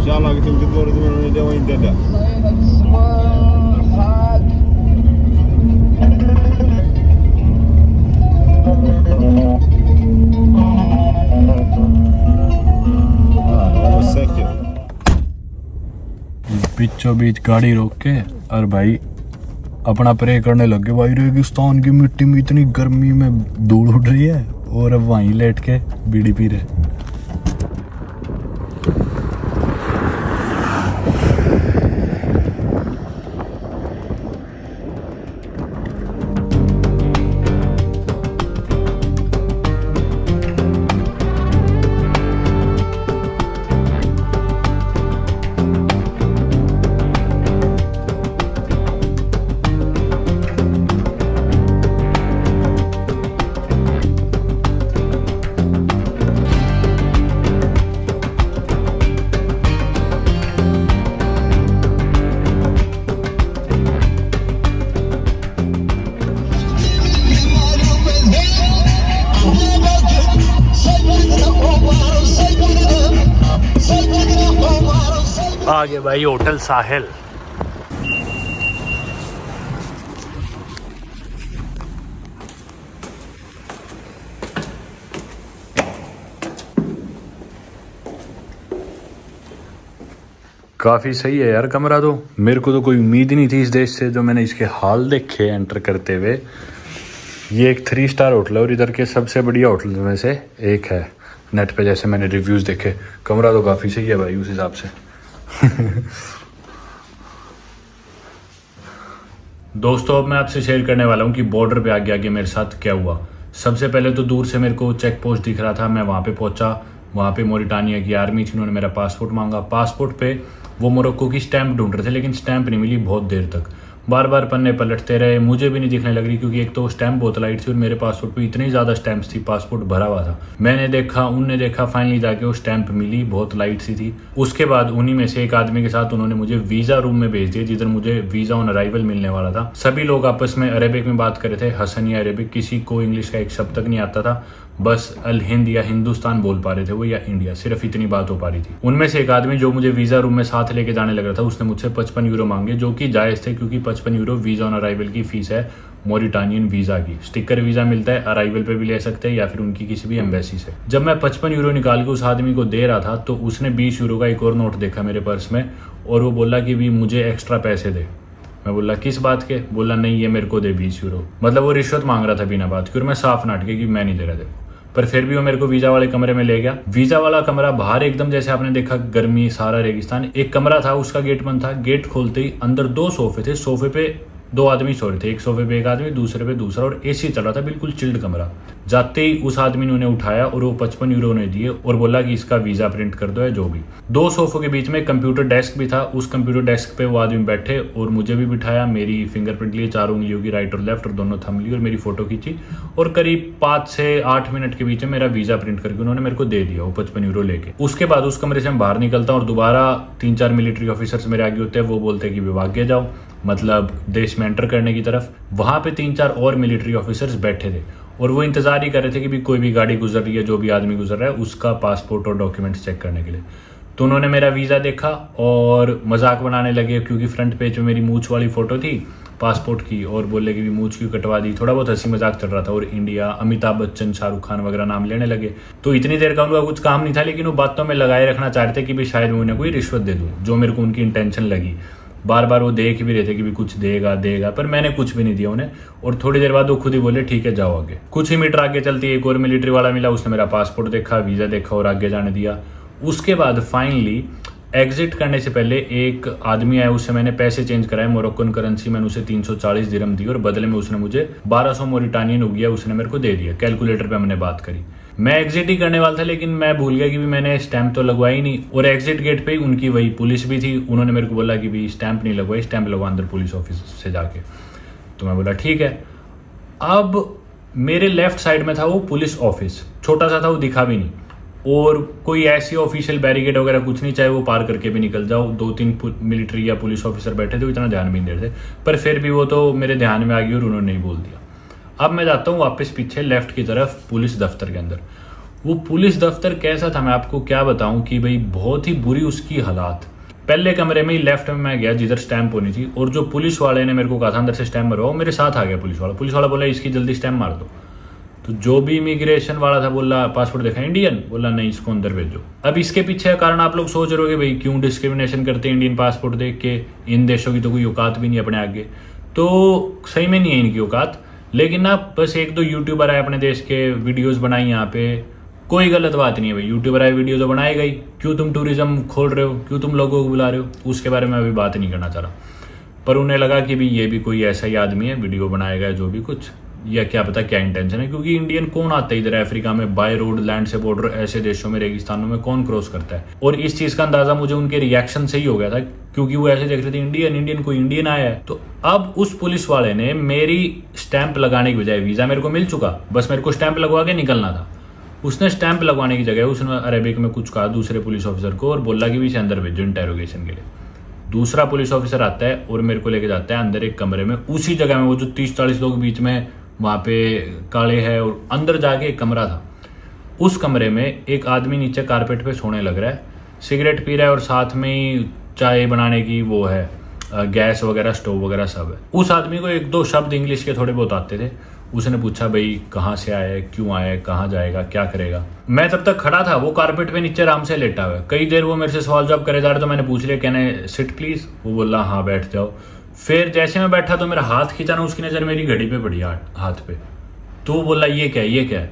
İnşallah gittim ki doğru dümenine devam ederler. बीचों बीच गाड़ी रोक के और भाई अपना प्रे करने लग गए। भाई रेगिस्तान की मिट्टी में इतनी गर्मी में धूल उड़ रही है और अब वहीं लेट के बीड़ी पी रहे। आगे भाई होटल साहिल। काफ़ी सही है यार कमरा। तो मेरे को तो कोई उम्मीद ही नहीं थी इस देश से, जो मैंने इसके हाल देखे एंटर करते हुए। ये एक 3 स्टार होटल है और इधर के सबसे बढ़िया होटल में से एक है नेट पे, जैसे मैंने रिव्यूज़ देखे। कमरा तो काफ़ी सही है भाई उस हिसाब से। दोस्तों अब मैं आपसे शेयर करने वाला हूँ कि बॉर्डर पे आगे आगे मेरे साथ क्या हुआ। सबसे पहले तो दूर से मेरे को चेक पोस्ट दिख रहा था, मैं वहाँ पे पहुँचा। वहाँ पे मोरिटानिया की आर्मी थी, उन्होंने मेरा पासपोर्ट मांगा। पासपोर्ट पे वो मोरक्को की स्टैंप ढूंढ रहे थे, लेकिन स्टैंप नहीं मिली बहुत देर तक। बार बार पन्ने पलटते रहे, मुझे भी नहीं दिखने लग रही, क्योंकि एक तो स्टैंप बहुत लाइट थी और मेरे पासपोर्ट पे इतनी ज़्यादा स्टैंप्स थी, पासपोर्ट भरा हुआ था। मैंने देखा, उनने देखा, फाइनली जाके वो स्टैंप मिली, बहुत लाइट सी थी। उसके बाद उन्हीं में से एक आदमी के साथ उन्होंने मुझे वीज़ा रूम में भेज दिया, जिधर मुझे वीज़ा ऑन अराइवल मिलने वाला था। सभी लोग आपस में अरेबिक में बात कर रहे थे, हसनिया अरेबिक। किसी को इंग्लिश का एक शब्द तक नहीं आता था, बस अल हिंद या हिंदुस्तान बोल पा रहे थे वो, या इंडिया, सिर्फ इतनी बात हो पा रही थी। उनमें से एक आदमी जो मुझे वीज़ा रूम में साथ लेके जाने लग रहा था, उसने मुझसे 55 यूरो मांगे, जो कि जायज़ थे, क्योंकि 55 यूरो वीज़ा ऑन अराइवल की फ़ीस है मोरिटानियन वीज़ा की। स्टिकर वीज़ा मिलता है, अराइवल पे भी ले सकते हैं या फिर उनकी किसी भी एम्बेसी से। जब मैं 55 यूरो निकाल के उस आदमी को दे रहा था, तो उसने 20 यूरो का एक और नोट देखा मेरे पर्स में और वो बोला कि भी मुझे एक्स्ट्रा पैसे दे। मैं बोला किस बात के? बोला नहीं, ये मेरे को दे 20 यूरो। मतलब वो रिश्वत मांग रहा था बिना बात के, और मैं साफ नाट के कि मैं नहीं दे रहा। पर फिर भी वो मेरे को वीज़ा वाले कमरे में ले गया। वीज़ा वाला कमरा बाहर एकदम जैसे आपने देखा गर्मी, सारा रेगिस्तान। एक कमरा था, उसका गेट बंद था। गेट खोलते ही अंदर 2 सोफे थे, सोफे पे 2 आदमी सो रहे थे, एक सोफे पे एक आदमी, दूसरे पे दूसरा, और एसी चल रहा था, बिल्कुल चिल्ड कमरा। जाते ही उस आदमी ने उन्हें उठाया और वो 55 यूरो उन्हें दिए और बोला कि इसका वीज़ा प्रिंट कर दो या जो भी। 2 सोफों के बीच में कंप्यूटर डेस्क भी था, उस कंप्यूटर डेस्क पे वो आदमी बैठे और मुझे भी बिठाया। मेरी फिंगरप्रिंट लिए, 4 उंगलियों की, राइट और लेफ्ट, और दोनों थंब ली, और मेरी फोटो खींची, और करीब 5 से 8 मिनट के बीच में मेरा वीज़ा प्रिंट करके उन्होंने मेरे को दे दिया, वो 55 यूरो लेके। उसके बाद उस कमरे से मैं बाहर निकलता हूँ और दोबारा 3-4 मिलिट्री ऑफिसर्स मेरे आगे होते हैं। वो बोलते हैं कि भाग्य जाओ, मतलब देश में एंटर करने की तरफ। वहाँ पे 3-4 और मिलिट्री ऑफिसर्स बैठे थे और वो इंतजार ही कर रहे थे कि भी कोई भी गाड़ी गुजर रही है, जो भी आदमी गुजर रहा है, उसका पासपोर्ट और डॉक्यूमेंट्स चेक करने के लिए। तो उन्होंने मेरा वीज़ा देखा और मजाक बनाने लगे, क्योंकि फ्रंट पेज में मेरी मूछ वाली फ़ोटो थी पासपोर्ट की, और बोले कि भी मूछ क्यों कटवा दी। थोड़ा बहुत हंसी मजाक चल रहा था, और इंडिया, अमिताभ बच्चन, शाहरुख खान वगैरह नाम लेने लगे। तो इतनी देर का उनका कुछ काम नहीं था, लेकिन वो बातों में लगाए रखना चाह रहे थे कि भी शायद मैं उन्हें कोई रिश्वत दे दूँ, जो मेरे को उनकी इंटेंशन लगी। बार बार वो देख भी रहे थे कि भी कुछ देगा देगा, पर मैंने कुछ भी नहीं दिया उन्हें। और थोड़ी देर बाद वो खुद ही बोले ठीक है जाओ आगे। कुछ ही मीटर आगे चलती एक और मिलिट्री वाला मिला, उसने मेरा पासपोर्ट देखा, वीज़ा देखा और आगे जाने दिया। उसके बाद फाइनली एग्जिट करने से पहले एक आदमी आया, उससे मैंने पैसे चेंज कराए, मोरक्कन करेंसी। मैंने उसे 340 दिरहम दी और बदले में उसने मुझे 1200 मोरिटानियन हो गया, उसने मेरे को दे दिया। कैलकुलेटर पे हमने बात करी। मैं एग्जिट ही करने वाला था, लेकिन मैं भूल गया कि भी मैंने स्टैंप तो लगवाई नहीं। और एग्जिट गेट पे ही उनकी वही पुलिस भी थी, उन्होंने मेरे को बोला कि भी स्टैंप नहीं लगवाई, स्टैंप लगवा अंदर पुलिस ऑफिस से जाके। तो मैं बोला ठीक है। अब मेरे लेफ्ट साइड में था वो पुलिस ऑफिस, छोटा सा था, वो दिखा भी नहीं, और कोई ऐसी ऑफिशियल बैरिकेड वगैरह कुछ नहीं, चाहे वो पार करके भी निकल जाओ। 2-3 मिलिट्री या पुलिस ऑफिसर बैठे थे, वो इतना ध्यान भी नहीं दे रहे थे, पर फिर भी वो तो मेरे ध्यान में आ गई और उन्होंने नहीं बोल दिया। अब मैं जाता हूँ वापस पीछे लेफ्ट की तरफ पुलिस दफ्तर के अंदर। वो पुलिस दफ्तर कैसा था मैं आपको क्या बताऊं कि भाई बहुत ही बुरी उसकी हालात। पहले कमरे में ही लेफ्ट में मैं गया जिधर स्टैंप होनी थी, और जो पुलिस वाले ने मेरे को कहा था अंदर से स्टैंप मरवाओ, मेरे साथ आ गया पुलिस वाला बोला इसकी जल्दी स्टैंप मार दो। तो जो भी इमिग्रेशन वाला था बोला पासपोर्ट देखा इंडियन, बोला नहीं इसको अंदर भेजो। अब इसके पीछे का कारण आप लोग सोच रहे हो कि भाई क्यों डिस्क्रिमिनेशन करते हैं इंडियन पासपोर्ट देख के, इन देशों की तो कोई औकात भी नहीं अपने आगे। तो सही में नहीं है इनकी औकात, लेकिन ना बस एक दो यूट्यूबर आए अपने देश के, वीडियोस बनाई यहाँ पे, कोई गलत बात नहीं है भाई, यूट्यूबर आए वीडियो तो बनाए गई, क्यों तुम टूरिज्म खोल रहे हो, क्यों तुम लोगों को बुला रहे हो, उसके बारे में अभी बात नहीं करना चाह रहा। पर उन्हें लगा कि भी ये भी कोई ऐसा ही आदमी है वीडियो बनाएगा जो भी कुछ, या क्या पता क्या इंटेंशन है, क्योंकि इंडियन कौन आता है इधर अफ्रीका में बाय रोड लैंड से बॉर्डर, ऐसे देशों में रेगिस्तानों में कौन क्रॉस करता है। और इस चीज का अंदाजा मुझे उनके रिएक्शन से ही हो गया था, क्योंकि वो ऐसे देख रहे थे इंडियन कोई इंडियन आया है। तो अब उस पुलिस वाले ने मेरी स्टैंप लगाने की बजाय, वीजा मेरे को मिल चुका, बस मेरे को स्टैंप लगवा के निकलना था, उसने स्टैंप लगवाने की जगह उसने अरेबिक में कुछ कहा दूसरे पुलिस ऑफिसर को और बोला कि भी इसे अंदर भेजो इंटेरोगेशन के लिए। दूसरा पुलिस ऑफिसर आता है और मेरे को लेके जाता है अंदर एक कमरे में, उसी जगह में वो जो 30-40 लोग बीच में वहाँ पे काले हैं, और अंदर जाके एक कमरा था। उस कमरे में एक आदमी नीचे कारपेट पे सोने लग रहा है, सिगरेट पी रहा है, और साथ में ही चाय बनाने की वो है गैस वगैरह स्टोव वगैरह सब है। उस आदमी को एक दो शब्द इंग्लिश के थोड़े बहुत आते थे। उसने पूछा भाई कहाँ से आया है, क्यों आया है, कहाँ जाएगा, क्या करेगा। मैं तब तक खड़ा था, वो कारपेट पे नीचे आराम से लेटा हुआ है। कई देर वो मेरे से सवाल जवाब करे जा रहे, तो मैंने पूछ लिया कैन आई सिट प्लीज, वो बोला हाँ बैठ जाओ। फिर जैसे मैं बैठा तो मेरा हाथ खींचा ना, उसकी नज़र मेरी घड़ी पे पड़ी हाथ पे। तो वो बोला ये क्या है,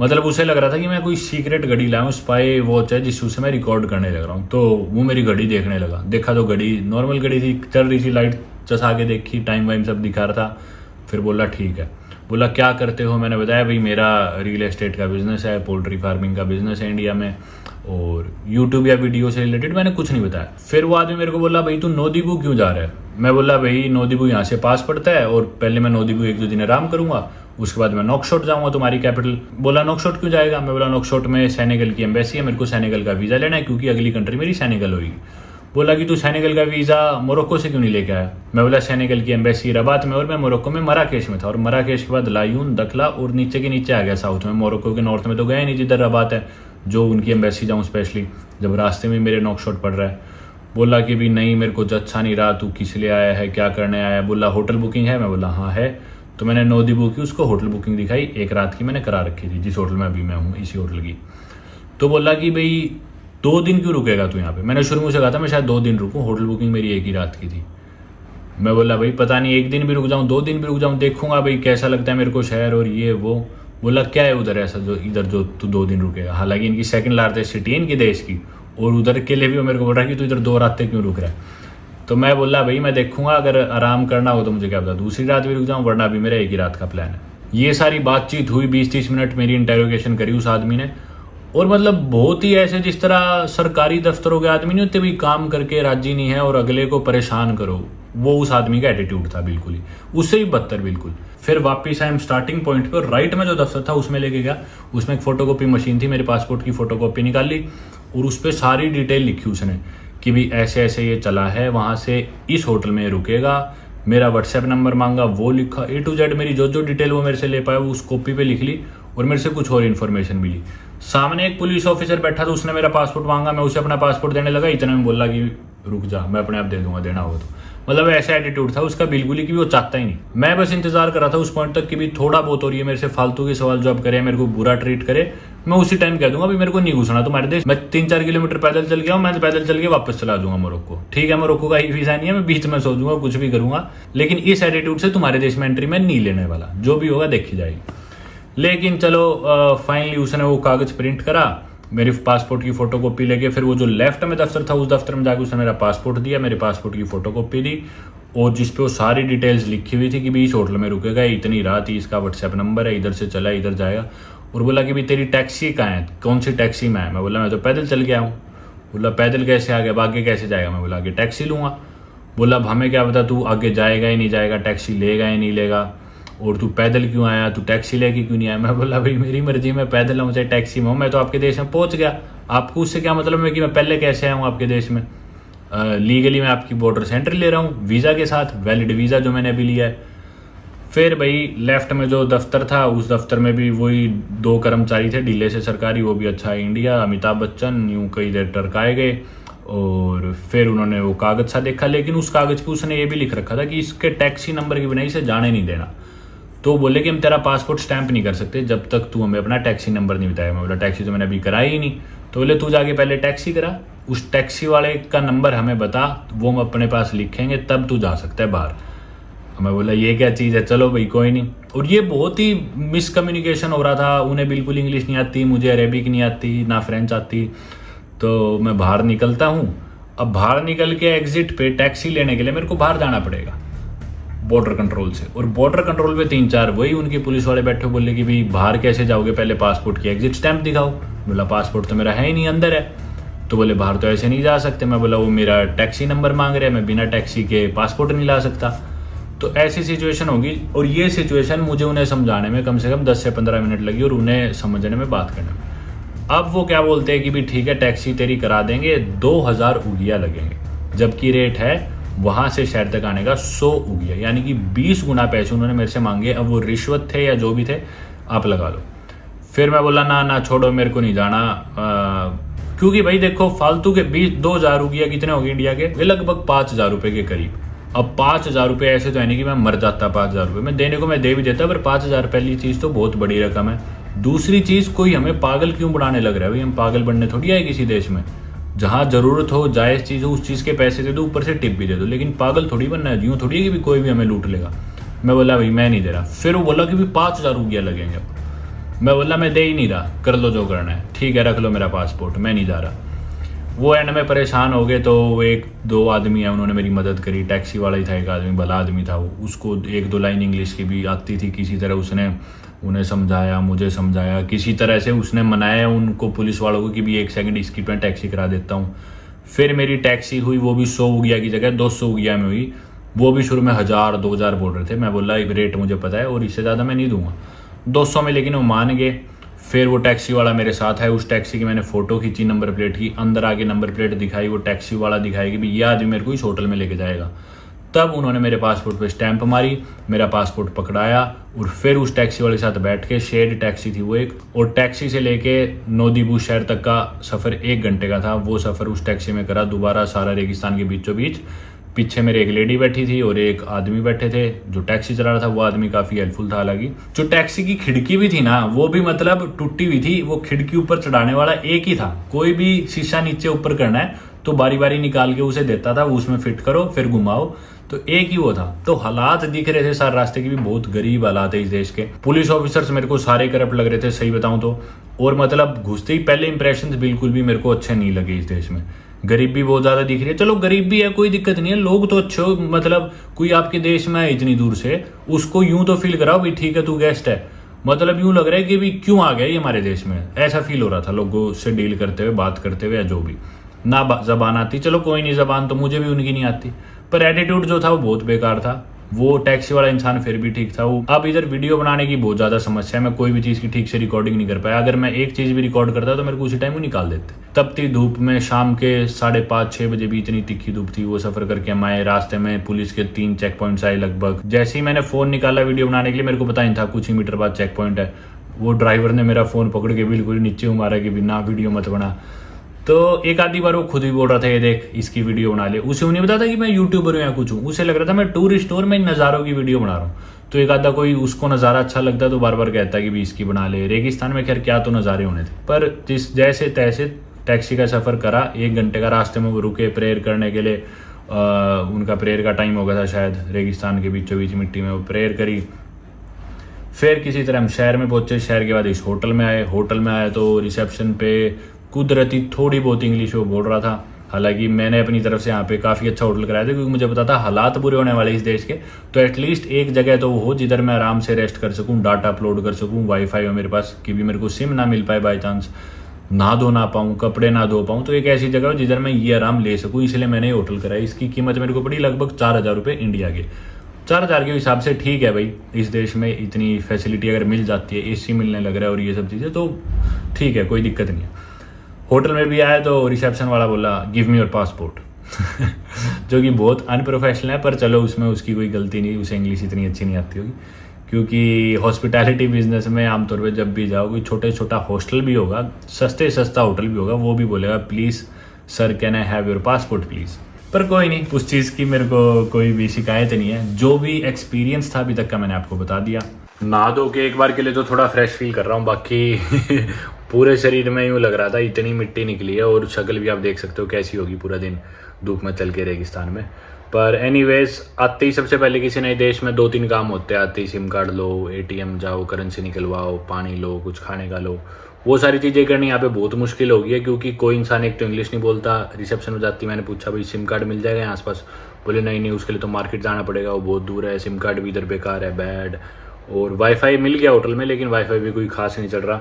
मतलब उसे लग रहा था कि मैं कोई सीक्रेट घड़ी लाया हूँ, स्पाई वॉच है जिससे मैं रिकॉर्ड करने लग रहा हूँ। तो वो मेरी घड़ी देखने लगा, देखा तो घड़ी नॉर्मल घड़ी थी, चल रही थी, लाइट चसा के देखी, टाइम वाइम सब दिखा रहा था। फिर बोला ठीक है, बोला क्या करते हो, मैंने बताया भाई मेरा रियल एस्टेट का बिजनेस है, पोल्ट्री फार्मिंग का बिजनेस है इंडिया में, और यूट्यूब या वीडियो से रिलेटेड मैंने कुछ नहीं बताया। फिर वो आदमी मेरे को बोला भाई तू नोदीबू क्यों जा रहा है। मैं बोला भाई नोदीबू यहाँ से पास पड़ता है, और पहले मैं नोदीबू 1-2 दिन आराम करूंगा, उसके बाद मैं नोकशॉट जाऊंगा तुम्हारी कैपिटल। बोला नोकशॉट क्यों जाएगा। मैं बोला नोकशॉट में सेनेगल की एम्बेसी है, मेरे को सेनेगल का वीज़ा लेना है, क्योंकि अगली कंट्री मेरी सेनेगल होगी। बोला कि तू सेनेगल का वीज़ा मोरक्को से क्यों नहीं लेके आया। मैं बोला सेनेगल की एम्बेसी रबात में, और मैं मोरक्को में मराकेश में था, और मराकेश के बाद लायून, दखला, और नीचे के नीचे आ गया साउथ में। मोरक्को के नॉर्थ में तो गया नहीं जिधर रबात है, जो उनकी एम्बेसी जाऊँ स्पेशली, जब रास्ते में मेरे नोकशॉट पड़ रहा है। बोला कि भी नहीं मेरे को अच्छा नहीं रहा, तू किस लिए आया है, क्या करने आया है। बोला होटल बुकिंग है। मैं बोला हाँ है। तो मैंने नोदीबू की उसको होटल बुकिंग दिखाई, एक रात की मैंने करा रखी थी जिस होटल में अभी मैं हूँ, इसी होटल की। तो बोला कि भाई 2 दिन क्यों रुकेगा तू यहाँ पे। मैंने शुरू से कहा था मैं शायद 2 दिन रुकूँ, होटल बुकिंग मेरी एक ही रात की थी। मैं बोला भाई पता नहीं 1 दिन भी रुक जाऊँ, 2 दिन भी रुक जाऊँ, देखूंगा भाई कैसा लगता है मेरे को शहर और ये वो। बोला क्या है उधर ऐसा जो इधर जो तू 2 दिन रुकेगा। हालांकि इनकी सेकंड लार्जेस्ट सिटी है इनकी देश की, और उधर के लिए भी मेरे को बोल रहा है कि तू इधर 2 रातें क्यों रुक रहा है। तो मैं बोला भाई मैं देखूंगा, अगर आराम करना हो तो मुझे क्या पता दूसरी रात भी रुक जाऊँ, वरना अभी मेरा एक ही रात का प्लान है। ये सारी बातचीत हुई, 20-30 मिनट मेरी इंटेरोगेशन करी उस आदमी ने। और मतलब बहुत ही ऐसे जिस तरह सरकारी दफ्तरों के आदमी नहीं होते भी, काम करके राजी नहीं है और अगले को परेशान करो, वो उस आदमी का एटीट्यूड था बिल्कुल ही, उससे ही बदतर बिल्कुल। फिर वापिस आए हम स्टार्टिंग पॉइंट पे, और राइट में जो दफ्तर था उसमें लेके गया, उसमें एक फोटोकॉपी मशीन थी, मेरे पासपोर्ट की फोटोकॉपी निकाल ली, और उस पर सारी डिटेल लिखी उसने कि भी ऐसे ऐसे ये चला है, वहाँ से इस होटल में रुकेगा, मेरा व्हाट्सएप नंबर मांगा, वो लिखा, A to Z मेरी जो डिटेल वो मेरे से ले पाया वो उस कॉपी पे लिख ली, और मेरे से कुछ और इन्फॉर्मेशन मिली। सामने एक पुलिस ऑफिसर बैठा था, उसने मेरा पासपोर्ट मांगा, मैं उसे अपना पासपोर्ट देने लगा, इतने में बोला कि रुक जा, मैं अपने आप दे दूंगा देना हो तो। मतलब ऐसा एटीट्यूड था उसका बिल्कुल ही कि वो चाहता ही नहीं। मैं बस इंतजार कर रहा था उस पॉइंट तक कि भी थोड़ा बहुत और ये मेरे से फालतू के सवाल जवाब करे, मेरे को बुरा ट्रीट करे, मैं उसी टाइम कह दूंगा भी मेरे को नहीं घुसना तुम्हारे देश। मैं 3-4 किलोमीटर पैदल चल गया हूँ, मैं पैदल चल के वापस चला जाऊंगा मोरक्को। ठीक है मोरक्को का ही वीजा नहीं है, मैं बीच में सो जाऊंगा, कुछ भी करूंगा, लेकिन इस एटीट्यूड से तुम्हारे देश में एंट्री मैं नहीं लेने वाला, जो भी होगा देखी जाएगी। लेकिन चलो फाइनली उसने वो कागज प्रिंट करा, मेरे पासपोर्ट की फोटोकॉपी लेके, फिर वो जो लेफ्ट में दफ्तर था उस दफ्तर में जाकर उसने मेरा पासपोर्ट दिया, मेरे पासपोर्ट की फोटोकॉपी दी, और जिसपे वो सारी डिटेल्स लिखी हुई थी कि भी इस होटल में रुकेगा, इतनी रात ही, इसका व्हाट्सएप नंबर है, इधर से चला इधर जाएगा। और बोला कि भी तेरी टैक्सी कहाँ है, कौन सी टैक्सी में है। मैं बोला मैं तो पैदल चल गया हूँ। बोला पैदल कैसे आ गया, आगे कैसे जाएगा। मैं बोला आगे टैक्सी लूँगा। बोला अब हमें क्या पता तू आगे जाएगा ही नहीं जाएगा, टैक्सी लेगा ही नहीं लेगा, और तू पैदल क्यों आया, तू टैक्सी लेके क्यों नहीं आया। मैं बोला भाई मेरी मर्जी, मैं पैदल आऊँ चाहे टैक्सी में हूँ, मैं तो आपके देश में पहुँच गया, आपको उससे क्या मतलब है कि मैं पहले कैसे आया हूँ आपके देश में। लीगली मैं आपकी बॉर्डर से एंट्री ले रहा हूँ वीज़ा के साथ, वैलिड वीज़ा जो मैंने अभी लिया है। फिर भाई लेफ्ट में जो दफ्तर था उस दफ्तर में भी वही 2 कर्मचारी थे ढीले से सरकारी, वो भी अच्छा इंडिया, अमिताभ बच्चन, यूं कई देर टरकाए गए। और फिर उन्होंने वो कागज सा देखा, लेकिन उस कागज पे उसने ये भी लिख रखा था कि इसके टैक्सी नंबर की बिना इसे जाने नहीं देना। तो बोले कि हम तेरा पासपोर्ट स्टैंप नहीं कर सकते जब तक तू हमें अपना टैक्सी नंबर नहीं बताया। मैं बोला टैक्सी तो मैंने अभी कराई ही नहीं। तो बोले तू जाके पहले टैक्सी करा, उस टैक्सी वाले का नंबर हमें बता, वो हम अपने पास लिखेंगे तब तू जा सकता है बाहर। मैं बोला ये क्या चीज़ है, चलो भाई कोई नहीं। और ये बहुत ही मिसकम्युनिकेशन हो रहा था, उन्हें बिल्कुल इंग्लिश नहीं आती, मुझे अरेबिक नहीं आती, ना फ्रेंच आती। तो मैं बाहर निकलता हूँ। अब बाहर निकल के एग्जिट पे टैक्सी लेने के लिए मेरे को बाहर जाना पड़ेगा बॉर्डर कंट्रोल से। और बॉर्डर कंट्रोल पे 3-4 वही उनके पुलिस वाले बैठे, बोले कि भाई बाहर कैसे जाओगे, पहले पासपोर्ट की एग्जिट स्टैंप दिखाओ। बोला पासपोर्ट तो मेरा है ही नहीं, अंदर है। तो बोले बाहर तो ऐसे नहीं जा सकते। मैं बोला वो मेरा टैक्सी नंबर मांग रहे हैं, मैं बिना टैक्सी के पासपोर्ट नहीं ला सकता। तो ऐसी सिचुएशन होगी। और ये सिचुएशन मुझे उन्हें समझाने में कम से कम 10 से 15 मिनट लगी और उन्हें समझने में, बात करने में। अब वो क्या बोलते हैं कि भी ठीक है टैक्सी तेरी करा देंगे, 2000 उगिया लगेंगे, जबकि रेट है वहां से शहर तक आने का 100 उगिया, यानी कि 20 गुना पैसे उन्होंने मेरे से मांगे। अब वो रिश्वत थे या जो भी थे आप लगा लो। फिर मैं बोला ना छोड़ो, मेरे को नहीं जाना, क्योंकि भाई देखो फालतू के 2000 उगिया कितने हो गए इंडिया के, वे लगभग 5000 रुपए के करीब। अब 5000 रुपये ऐसे तो है नहीं कि मैं मर जाता, 5000 रुपये मैं देने को मैं दे भी देता, पर 5000 पहली चीज़ तो बहुत बड़ी रकम है। दूसरी चीज़, कोई हमें पागल क्यों बनाने लग रहा है भाई, हम पागल बनने थोड़ी आए किसी देश में। जहाँ ज़रूरत हो, जायज़ चीज़ हो, उस चीज़ के पैसे दे दो, ऊपर से टिप भी दे दो, लेकिन पागल थोड़ी बनना है। यूँ थोड़ी है कि भी कोई भी हमें लूट लेगा। मैं बोला भाई मैं नहीं दे रहा। फिर वो बोला कि भी 5000 रुपया लगेंगे। मैं बोला मैं दे ही नहीं रहा, कर लो जो करना है, ठीक है रख लो मेरा पासपोर्ट, मैं नहीं जा रहा। वो एंड में परेशान हो गए। तो 1-2 आदमी है, उन्होंने मेरी मदद करी। टैक्सी वाला ही था एक आदमी, भला आदमी था वो, उसको 1-2 लाइन इंग्लिश की भी आती थी। किसी तरह उसने उन्हें समझाया, मुझे समझाया, किसी तरह से उसने मनाया उनको, पुलिस वालों को, कि भी 1 सेकंड इसकी मैं टैक्सी करा देता हूँ। फिर मेरी टैक्सी हुई, वो भी 100 उगिया की जगह 200 उगिया में हुई। वो भी शुरू में 1000-2000 बोल रहे थे। मैं बोला रेट मुझे पता है और इससे ज़्यादा मैं नहीं दूंगा, 200 में। लेकिन वो मान गए। फिर वो टैक्सी वाला मेरे साथ है, उस टैक्सी की मैंने फोटो खींची, नंबर प्लेट की, अंदर आके नंबर प्लेट दिखाई, वो टैक्सी वाला दिखाया कि भी ये आदमी मेरे को इस होटल में लेके जाएगा। तब उन्होंने मेरे पासपोर्ट पे स्टैंप मारी, मेरा पासपोर्ट पकड़ाया और फिर उस टैक्सी वाले के साथ बैठ के, शेयर्ड टैक्सी थी वो एक, और टैक्सी से लेके नौदीबू शहर तक का सफ़र 1 घंटे का था। वो सफ़र उस टैक्सी में करा दोबारा, सारा रेगिस्तान के बीचों बीच। पीछे मेरे एक लेडी बैठी थी और एक आदमी बैठे थे। जो टैक्सी चला रहा था वो आदमी काफ़ी हेल्पफुल था। हालांकि जो टैक्सी की खिड़की भी थी ना, वो भी मतलब टूटी हुई थी। वो खिड़की ऊपर चढ़ाने वाला एक ही था, कोई भी शीशा नीचे ऊपर करना है तो बारी बारी निकाल के उसे देता था, उसमें फिट करो फिर घुमाओ, तो एक ही वो था। तो हालात दिख रहे थे सारे रास्ते की भी बहुत गरीब हालात है इस देश के। पुलिस ऑफिसर्स मेरे को सारे करप्ट लग रहे थे, सही बताऊं तो। और मतलब घुसते ही पहले इंप्रेशन बिल्कुल भी मेरे को अच्छे नहीं लगे इस देश में। गरीबी बहुत ज्यादा दिख रही है। चलो गरीब भी है, कोई दिक्कत नहीं है, लोग तो अच्छे हो, मतलब कोई आपके देश में है इतनी दूर से, उसको यूं तो फील कराओ भी ठीक है तू गेस्ट है। मतलब यूं लग रहा है कि भी क्यों आ गया ये हमारे देश में, ऐसा फील हो रहा था लोगों से डील करते हुए, बात करते हुए, या जो भी। ना जबान आती, चलो कोई नहीं, जबान तो मुझे भी उनकी नहीं आती, पर एटीट्यूड जो था वो बहुत बेकार था। वो टैक्सी वाला इंसान फिर भी ठीक था। वो अब इधर वीडियो बनाने की बहुत ज्यादा समस्या है, मैं कोई भी चीज की ठीक से रिकॉर्डिंग नहीं कर पाया। अगर मैं एक चीज भी रिकॉर्ड करता तो मेरे को उसी टाइम वो निकाल देते। तपती धूप में शाम के 5:30-6 बजे भी इतनी तिखी धूप थी। वो सफर करके हम आए, रास्ते में पुलिस के 3 चेक पॉइंट्स आए लगभग। जैसे ही मैंने फोन निकाला वीडियो बनाने के लिए, मेरे को पता नहीं था कुछ ही मीटर बाद चेक पॉइंट है। वो ड्राइवर ने मेरा फोन पकड़ के बिल्कुल नीचे मारा कि बिना वीडियो मत बना। तो एक आधी बार वो खुद भी बोल रहा था ये देख इसकी वीडियो बना ले। उसे उन्हें पता था कि मैं यूट्यूबर हूँ या कुछ हूँ, उसे लग रहा था मैं टूरिस्ट हूँ और मैं नज़ारों की वीडियो बना रहा हूँ। तो एक आधा कोई उसको नज़ारा अच्छा लगता तो बार बार कहता कि भी इसकी बना ले। रेगिस्तान में खैर क्या तो नज़ारे होने थे, पर जिस जैसे तैसे टैक्सी का सफ़र करा। 1 घंटे का रास्ते में वो रुके प्रेयर करने के लिए। उनका प्रेयर का टाइम हो गया था शायद, रेगिस्तान के बीचों बीच मिट्टी में वो प्रेयर करी। फिर किसी तरह हम शहर में पहुंचे। शहर के बाद इस होटल में आए। होटल में आए तो रिसेप्शन पे कुदरती थोड़ी बहुत इंग्लिश वो बोल रहा था। हालांकि मैंने अपनी तरफ से यहाँ पे काफ़ी अच्छा होटल कराया था, क्योंकि मुझे पता था हालात बुरे होने वाले इस देश के। तो एटलीस्ट एक जगह तो वो हो जिधर मैं आराम से रेस्ट कर सकूँ, डाटा अपलोड कर सकूँ, वाईफाई हो मेरे पास, कि भी मेरे को सिम ना मिल पाए बाई चांस, नहा धो ना पाऊँ, कपड़े ना धो पाऊँ। तो एक ऐसी जगह हो जिधर मैं ये आराम ले सकूँ, इसलिए मैंने ये होटल कराया। इसकी कीमत मेरे को पड़ी लगभग 4000 रुपये इंडिया के। 4000 के हिसाब से ठीक है भाई, इस देश में इतनी फैसिलिटी अगर मिल जाती है, AC मिलने लग रहा है और ये सब चीज़ें, तो ठीक है, कोई दिक्कत नहीं है। होटल में भी आया तो रिसेप्शन वाला बोला गिव मी योर पासपोर्ट जो कि बहुत अनप्रोफेशनल है, पर चलो उसमें उसकी कोई गलती नहीं, उसे इंग्लिश इतनी अच्छी नहीं आती होगी। क्योंकि हॉस्पिटैलिटी बिजनेस में आमतौर पे जब भी जाओ कोई छोटे छोटा हॉस्टल भी होगा, सस्ते सस्ता होटल भी होगा, वो भी बोलेगा please sir can I have your passport please. पर कोई नहीं, उस चीज़ की मेरे को कोई भी शिकायत नहीं है। जो भी एक्सपीरियंस था अभी तक का मैंने आपको बता दिया। नहा धो के एक बार के लिए तो थोड़ा फ्रेश फील कर रहा हूँ, बाकी पूरे शरीर में यूँ लग रहा था इतनी मिट्टी निकली है, और शक्ल भी आप देख सकते हो कैसी होगी पूरा दिन धूप में चल के रेगिस्तान में। पर एनीवेज, आते ही सबसे पहले किसी नए देश में 2-3 काम होते हैं। आते ही सिम कार्ड लो, ATM जाओ, करेंसी निकलवाओ, पानी लो, कुछ खाने का लो, वो सारी चीज़ें करनी यहाँ पे बहुत मुश्किल हो गई है, क्योंकि कोई इंसान एक तो इंग्लिश नहीं बोलता। रिसेप्शन में जाती मैंने पूछा भाई सिम कार्ड मिल जाएगा यहाँ आसपास, बोले नहीं उसके लिए तो मार्केट जाना पड़ेगा, वो बहुत दूर है, सिम कार्ड भी इधर बेकार है, बैड। और वाईफाई मिल गया होटल में, लेकिन वाईफाई भी कोई खास नहीं चल रहा,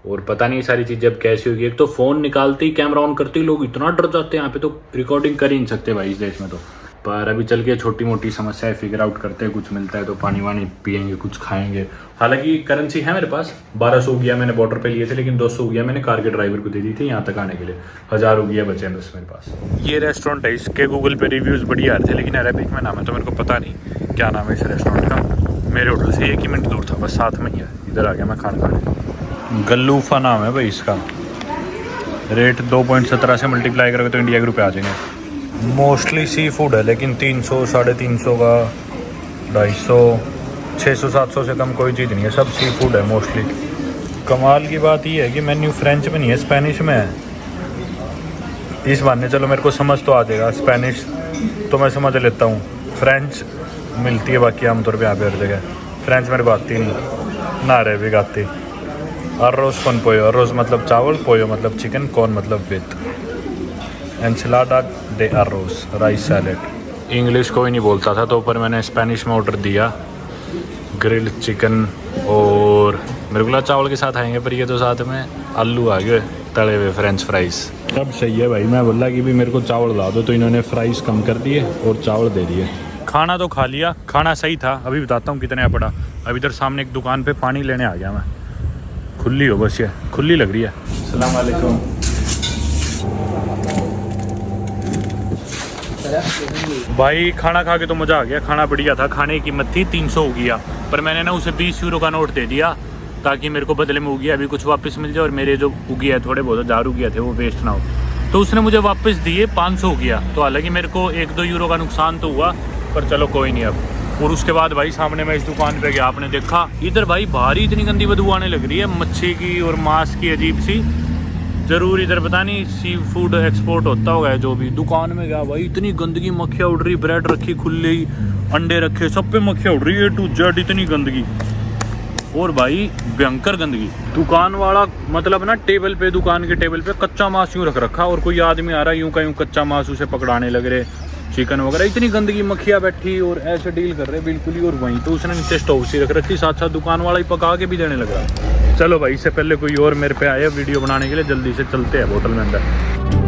और पता नहीं सारी चीज़ें अब कैसी होगी। एक तो फ़ोन निकालते ही कैमरा ऑन करते ही लोग इतना डर जाते हैं, यहाँ पे तो रिकॉर्डिंग कर ही नहीं सकते भाई इस देश में तो। पर अभी चल के छोटी मोटी समस्याएं फिगर आउट करते हैं, कुछ मिलता है तो पानी वानी पियेंगे, कुछ खाएंगे। हालांकि करेंसी है मेरे पास, 1200 गया मैंने बॉर्डर पे लिए थे, लेकिन 200 गया मैंने कार के ड्राइवर को दे दी थी यहाँ तक आने के लिए, 1000 गया बचे हैं बस मेरे पास। ये रेस्टोरेंट है, इसके गूगल पे रिव्यूज़ बढ़िया आ रहे थे, लेकिन अरेबिक में नाम है तो मेरे को पता नहीं क्या नाम है इस रेस्टोरेंट का। मेरे होटल से 1 ही मिनट दूर था, बस साथ में ही है। इधर आ गया मैं खाना खाने। गल्लूफा नाम है भाई इसका। रेट 2.17 से मल्टीप्लाई करोगे तो इंडिया के रुपये आ जाएंगे। मोस्टली सी फूड है, लेकिन 300, 350 का, 250, 600, 700 से कम कोई चीज़ नहीं है, सब सी फूड है मोस्टली। कमाल की बात ये है कि मेन्यू फ्रेंच में नहीं है, स्पेनिश में है। इस बहाने चलो मेरे को समझ तो आ जाएगा, स्पेनिश तो मैं समझ लेता हूँ, फ्रेंच मिलती है बाकी आमतौर पर यहाँ पे हर जगह। फ्रेंच मेरे को आती नहीं ना, अरेबिक आती। अर्रोस कौन पोयो, अर्रोस मतलब चावल, पोयो मतलब चिकन, कौन मतलब विथ एंचिलाडा डे अर्रोस, राइस सैलेड। इंग्लिश कोई नहीं बोलता था तो ऊपर मैंने स्पेनिश में ऑर्डर दिया ग्रिल्ड चिकन, और मेरे को चावल के साथ आएंगे, पर ये तो साथ में आलू आ गए तले हुए फ्रेंच फ्राइज। सब सही है भाई, मैं बोला कि भी मेरे को चावल ला दो तो इन्होंने फ्राइज कम कर दिए और चावल दे दिए। खाना तो खा लिया, खाना सही था। अभी बताता हूँ कितने पड़ा। अभी इधर सामने एक दुकान पे पानी लेने आ गया मैं, खुली हो बस, ये खुली लग रही है। अस्सलाम वालेकुम। भाई खाना खा के तो मज़ा आ गया, खाना बढ़िया था। खाने की कीमत थी 300 हो गया, पर मैंने ना उसे 20 यूरो का नोट दे दिया ताकि मेरे को बदले में उगिया अभी कुछ वापस मिल जाए, और मेरे जो उगिया थोड़े बहुत 1000 उगिया थे वो वेस्ट ना हो। तो उसने मुझे वापस दिए 500 हो गया। तो हालांकि मेरे को 1-2 यूरो का नुकसान तो हुआ, पर चलो कोई नहीं अब। और उसके बाद भाई सामने मैं इस दुकान पे गया, आपने देखा इधर भाई बाहर ही इतनी गंदी बदबू आने लग रही है, मच्छी की और मांस की अजीब सी। जरूर इधर पता नहीं सी फूड एक्सपोर्ट होता होगा जो भी। दुकान में गया भाई इतनी गंदगी, मक्खियाँ उड़ रही, ब्रेड रखी खुली, अंडे रखे, सब पे मक्खियाँ उड़ रही है, A to Z इतनी गंदगी, और भाई भयंकर गंदगी। दुकान वाला मतलब ना टेबल पे, दुकान के टेबल पे कच्चा मांस यूँ रख रखा, और कोई आदमी आ रहा है यूँ का यूँ कच्चा मांस उसे पकड़ाने लग रहे, चिकन वगैरह। इतनी गंदगी, मक्खियाँ बैठी और ऐसे डील कर रहे बिल्कुल ही। और वहीं तो उसने नीचे स्टोव सी रख रखी, साथ साथ दुकान वाला ही पका के भी देने लग रहा। चलो भाई, इससे पहले कोई और मेरे पे आया वीडियो बनाने के लिए, जल्दी से चलते हैं होटल में अंदर।